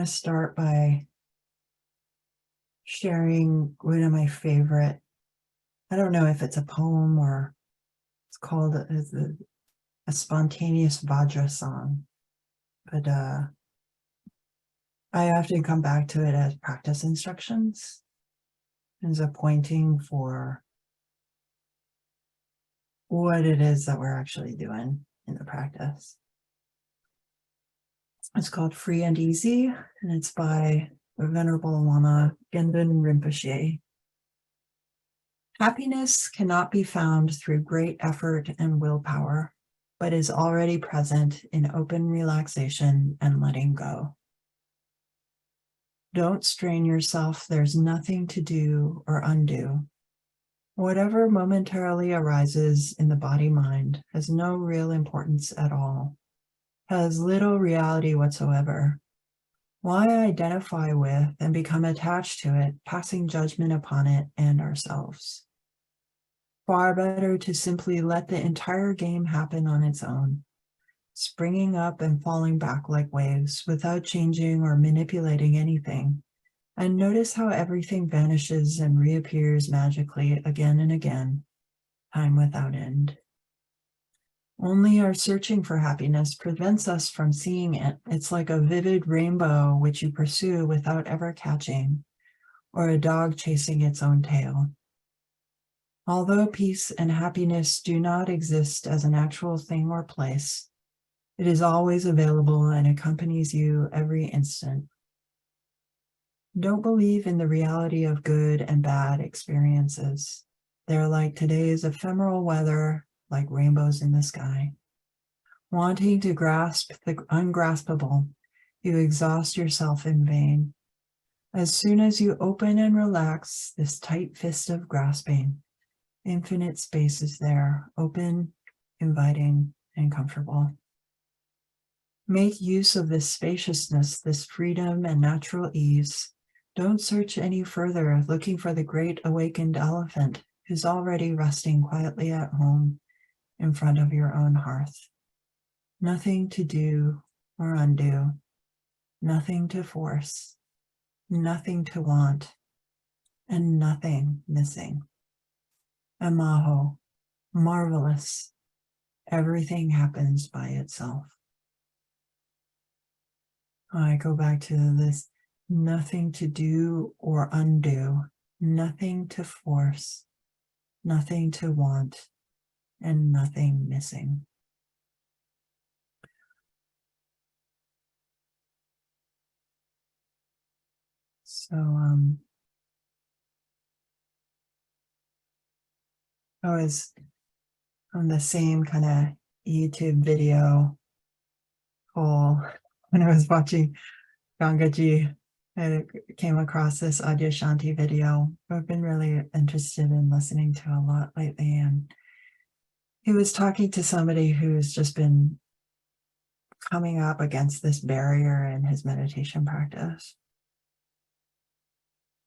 to start by sharing one of my favorite, I don't know if it's a poem or it's called a spontaneous Vajra song, but I often come back to it as practice instructions, as a pointing for what it is that we're actually doing in the practice. It's called Free and Easy, and it's by the Venerable Lama Gendun Rinpoche. Happiness cannot be found through great effort and willpower, but is already present in open relaxation and letting go. Don't strain yourself. There's nothing to do or undo. Whatever momentarily arises in the body-mind has no real importance at all, has little reality whatsoever. Why identify with and become attached to it, passing judgment upon it and ourselves? Far better to simply let the entire game happen on its own, springing up and falling back like waves without changing or manipulating anything, and notice how everything vanishes and reappears magically again and again, time without end. Only our searching for happiness prevents us from seeing it. It's like a vivid rainbow which you pursue without ever catching, or a dog chasing its own tail. Although peace and happiness do not exist as an actual thing or place, it is always available and accompanies you every instant. Don't believe in the reality of good and bad experiences. They're like today's ephemeral weather, like rainbows in the sky. Wanting to grasp the ungraspable, you exhaust yourself in vain. As soon as you open and relax this tight fist of grasping, infinite space is there, open, inviting, and comfortable. Make use of this spaciousness, this freedom and natural ease. Don't search any further, looking for the great awakened elephant who's already resting quietly at home in front of your own hearth. Nothing to do or undo, nothing to force, nothing to want, and nothing missing. Amaho, marvelous. Everything happens by itself. I go back to this: nothing to do or undo, nothing to force, nothing to want, and nothing missing. So, I was on the same kind of YouTube video hole when I was watching Gangaji. I came across this Adyashanti video. I've been really interested in listening to a lot lately, and he was talking to somebody who's just been coming up against this barrier in his meditation practice.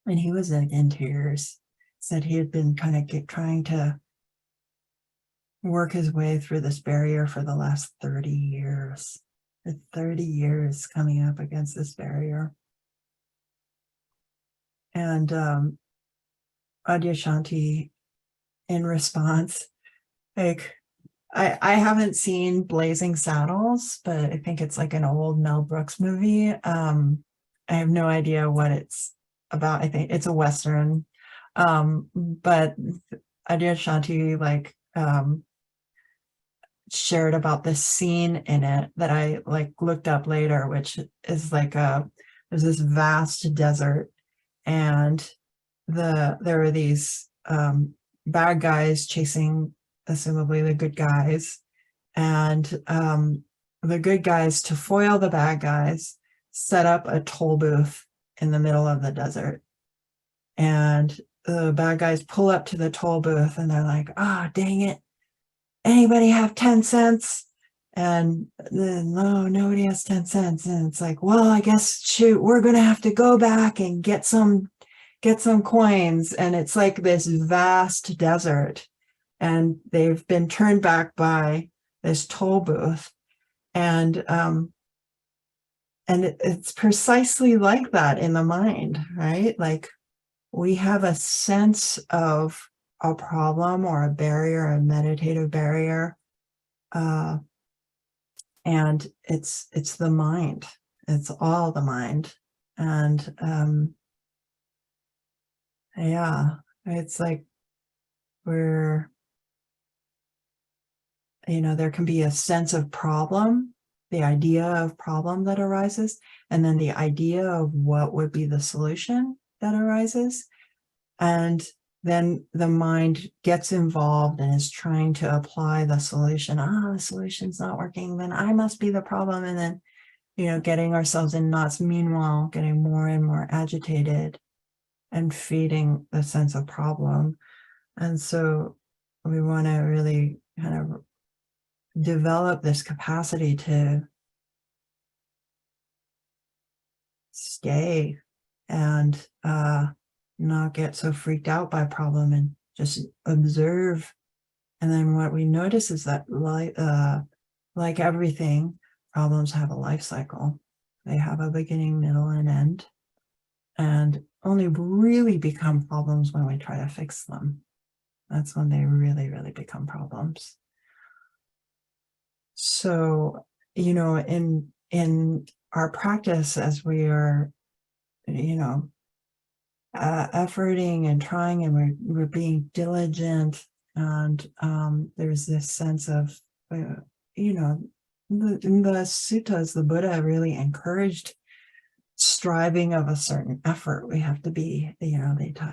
And he was in tears, said he had been kind of trying to work his way through this barrier for the last 30 years. 30 years coming up against this barrier. And Adyashanti, in response, like, I haven't seen Blazing Saddles, but I think it's like an old Mel Brooks movie. I have no idea what it's about. I think it's a Western. But Adyashanti shared about this scene in it that I looked up later, which is there's this vast desert, and there are these bad guys chasing assumably the good guys, and the good guys, to foil the bad guys, set up a toll booth in the middle of the desert, and the bad guys pull up to the toll booth and they're like, "Ah, dang it, anybody have 10 cents?" And then, no, nobody has 10 cents. And it's like, well, I guess, shoot, we're going to have to go back and get some coins. And it's like this vast desert. And they've been turned back by this toll booth. And it's precisely like that in the mind, right? Like we have a sense of a problem or a barrier, a meditative barrier, uh, and it's the mind. It's all the mind, and yeah, it's like we're, there can be a sense of problem, the idea of problem that arises, and then the idea of what would be the solution that arises. And then the mind gets involved and is trying to apply the solution. The solution's not working, then I must be the problem. And then, getting ourselves in knots, meanwhile, getting more and more agitated and feeding the sense of problem. And so we want to really kind of develop this capacity to stay and not get so freaked out by problem and just observe. And then what we notice is that like everything, problems have a life cycle. They have a beginning, middle, and end, and only really become problems when we try to fix them. That's when they really, really become problems. So, in our practice, as we are, efforting and trying, and we're being diligent, and there's this sense of, in the suttas, the Buddha really encouraged striving of a certain effort. We have to be, they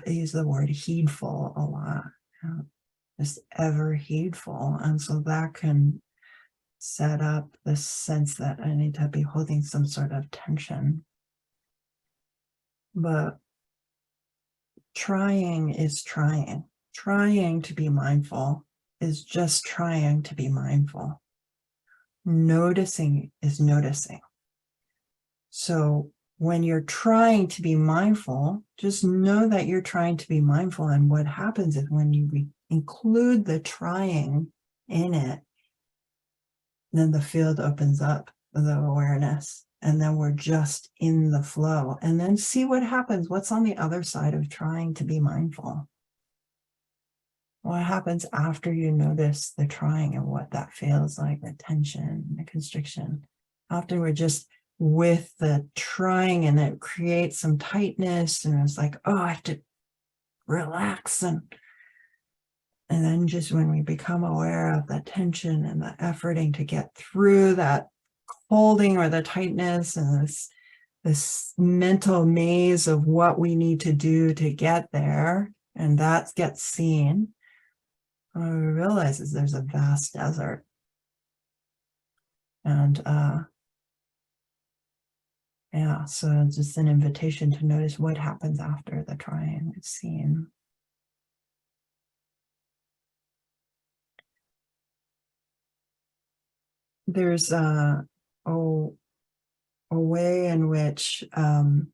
use the word heedful a lot, just ever heedful. And so that can set up this sense that I need to be holding some sort of tension. But trying is trying. Trying to be mindful is just trying to be mindful. Noticing is noticing. So when you're trying to be mindful, just know that you're trying to be mindful. And what happens is when you include the trying in it, then the field opens up, the awareness, and then we're just in the flow. And then see what happens. What's on the other side of trying to be mindful? What happens after you notice the trying and what that feels like, the tension, the constriction? Often we're just with the trying, and it creates some tightness, and it's like, I have to relax. And then just when we become aware of the tension and the efforting to get through that holding or the tightness, and this mental maze of what we need to do to get there, and that gets seen, what we realize is there's a vast desert. And so it's just an invitation to notice what happens after the trying is seen. There's a way in which I'll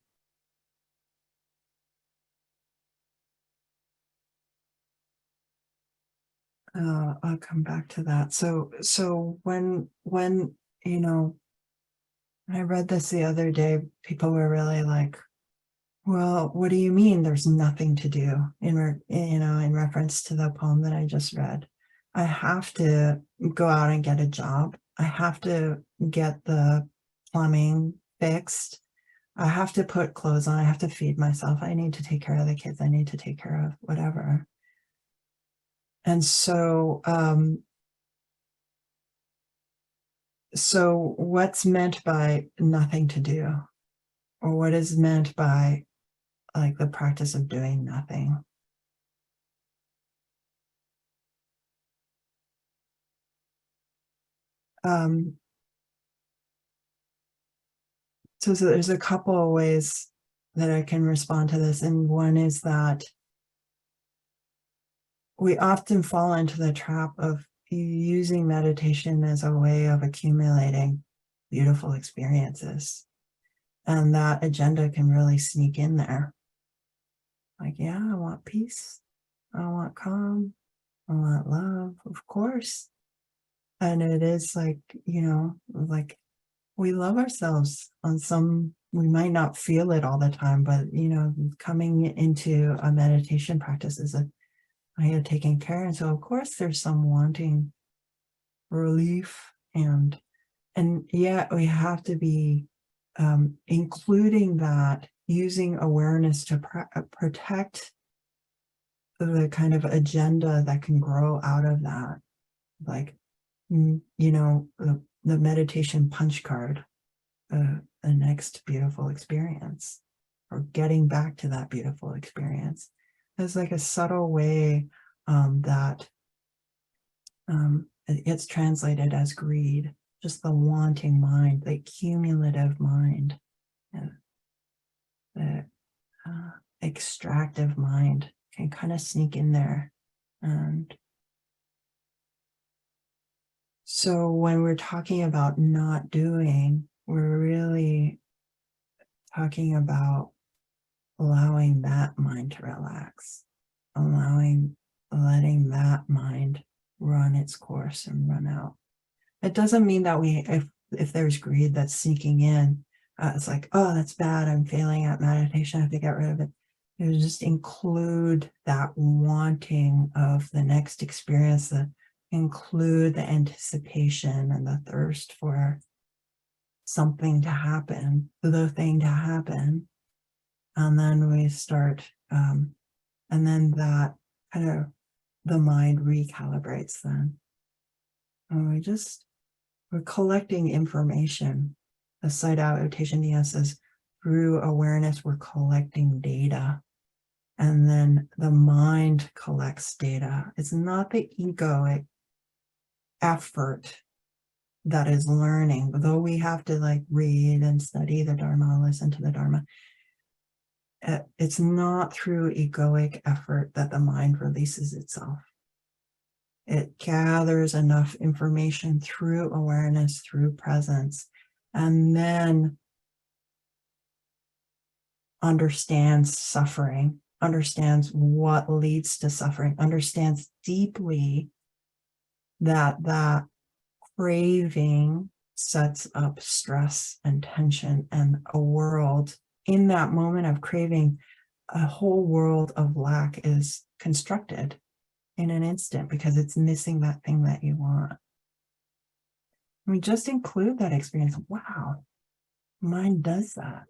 come back to that. So when I read this the other day, people were really like, well, what do you mean there's nothing to do, in reference to the poem that I just read? I have to go out and get a job. I have to get the plumbing fixed. I have to put clothes on. I have to feed myself. I need to take care of the kids. I need to take care of whatever. And so, so what's meant by nothing to do? Or what is meant by like the practice of doing nothing? So there's a couple of ways that I can respond to this. And one is that we often fall into the trap of using meditation as a way of accumulating beautiful experiences. And that agenda can really sneak in there. Like, yeah, I want peace. I want calm. I want love, of course. And it is like, like we love ourselves on some, we might not feel it all the time, but coming into a meditation practice is a way of taking care. And so of course there's some wanting relief, and yet we have to be including that, using awareness to protect the kind of agenda that can grow out of that. Like, the meditation punch card, the next beautiful experience, or getting back to that beautiful experience. There's like a subtle way that it gets translated as greed, just the wanting mind, the cumulative mind, and the extractive mind can kind of sneak in there. And so when we're talking about not doing, we're really talking about allowing that mind to relax, letting that mind run its course and run out. It doesn't mean that if there's greed that's sneaking in, it's like, oh, that's bad, I'm failing at meditation, I have to get rid of it. You just include that wanting of the next experience, include the anticipation and the thirst for something to happen, the thing to happen. And then we start, and then that kind of, the mind recalibrates then. And we're collecting information. The site adaptation says, through awareness, we're collecting data. And then the mind collects data. It's not the egoic effort that is learning, though we have to read and study the Dharma, listen to the Dharma. It's not through egoic effort that the mind releases itself. It gathers enough information through awareness, through presence, and then understands suffering, understands what leads to suffering, understands deeply that craving sets up stress and tension, and a world, in that moment of craving, a whole world of lack is constructed in an instant because it's missing that thing that you want. We just include that experience. Wow, mind does that.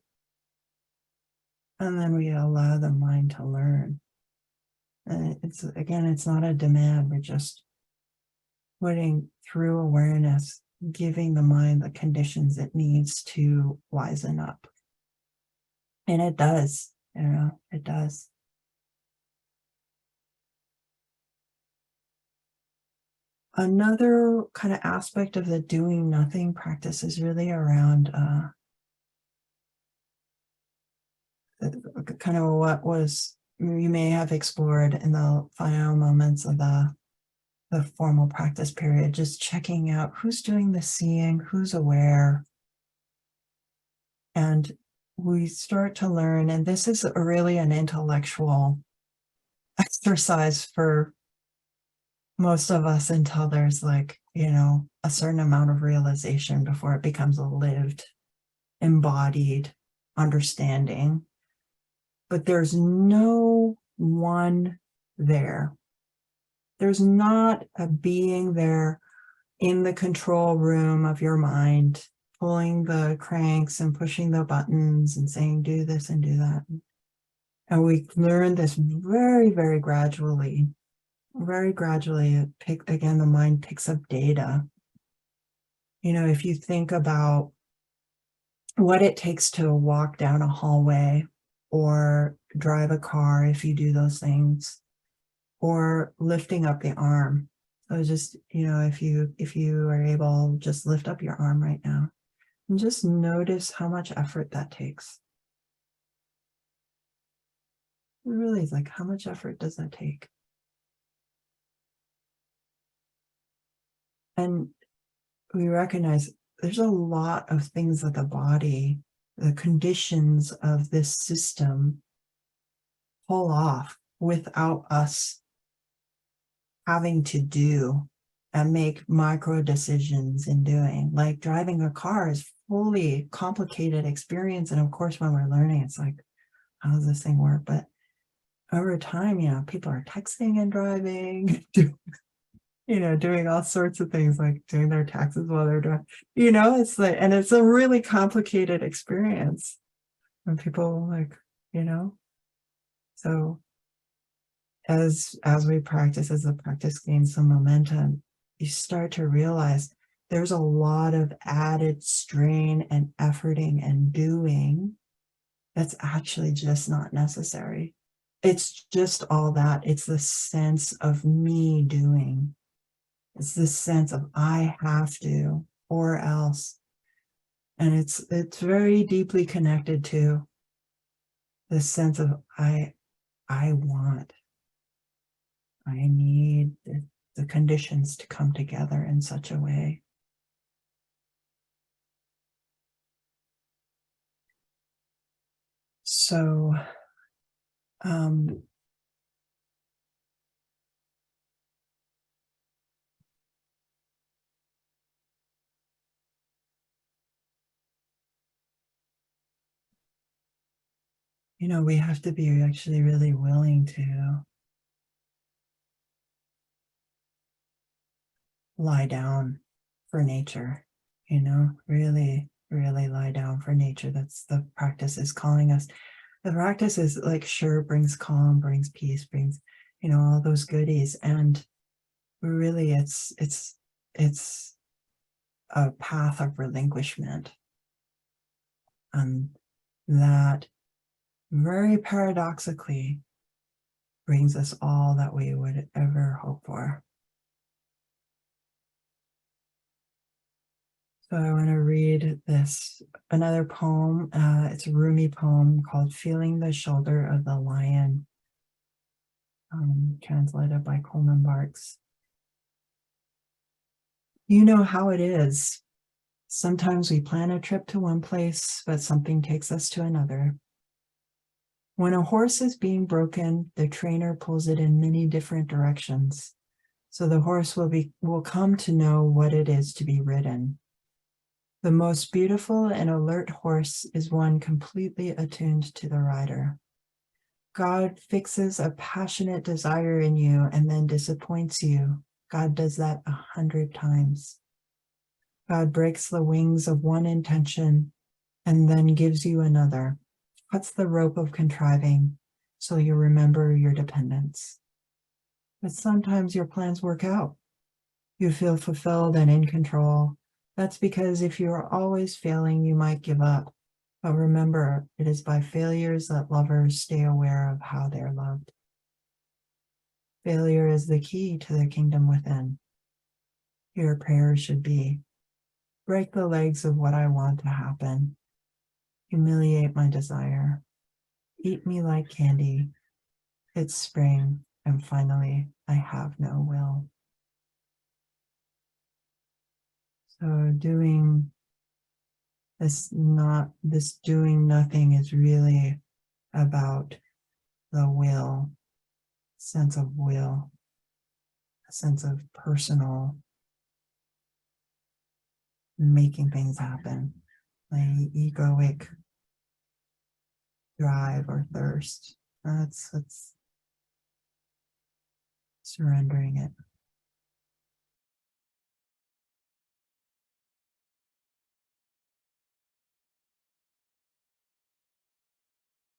And then we allow the mind to learn. And it's not a demand. We're just putting through awareness, giving the mind the conditions it needs to wisen up. And it does, it does. Another kind of aspect of the doing nothing practice is really around kind of what was, you may have explored in the final moments of the formal practice period, just checking out who's doing the seeing, who's aware. And we start to learn, and this is really an intellectual exercise for most of us until there's a certain amount of realization before it becomes a lived, embodied understanding. But there's no one there. There's not a being there in the control room of your mind, pulling the cranks and pushing the buttons and saying, do this and do that. And we learn this very, very gradually. Very gradually, the mind picks up data. If you think about what it takes to walk down a hallway or drive a car, if you do those things, or lifting up the arm. So just, if you are able, just lift up your arm right now and just notice how much effort that takes. It really is how much effort does that take? And we recognize there's a lot of things that the body, the conditions of this system pull off without us having to do and make micro decisions in doing. Like driving a car is wholly complicated experience. And of course, when we're learning, it's like, how does this thing work? But over time, people are texting and driving, doing all sorts of things, like doing their taxes while they're driving. It's like, and it's a really complicated experience. And people so as we practice, as the practice gains some momentum, you start to realize there's a lot of added strain and efforting and doing that's actually just not necessary. It's just all that. It's the sense of me doing. It's this sense of I have to or else. And it's very deeply connected to this sense of I want. I need the conditions to come together in such a way. So, we have to be actually really willing to lie down for nature, really, really lie down for nature. That's the practice is calling us. The practice is like, sure, brings calm, brings peace, brings, all those goodies. And really it's a path of relinquishment. And that very paradoxically brings us all that we would ever hope for. So I want to read another poem. It's a Rumi poem called Feeling the Shoulder of the Lion, translated by Coleman Barks. You know how it is. Sometimes we plan a trip to one place, but something takes us to another. When a horse is being broken, the trainer pulls it in many different directions, so the horse will come to know what it is to be ridden. The most beautiful and alert horse is one completely attuned to the rider. God fixes a passionate desire in you and then disappoints you. God does that 100 times. God breaks the wings of one intention and then gives you another, cuts the rope of contriving so you remember your dependence. But sometimes your plans work out. You feel fulfilled and in control. That's because if you are always failing, you might give up. But remember, it is by failures that lovers stay aware of how they're loved. Failure is the key to the kingdom within. Your prayer should be, break the legs of what I want to happen. Humiliate my desire. Eat me like candy. It's spring, and finally, I have no will. So doing doing nothing is really about the will, sense of will, a sense of personal making things happen, like egoic drive or thirst. That's surrendering it.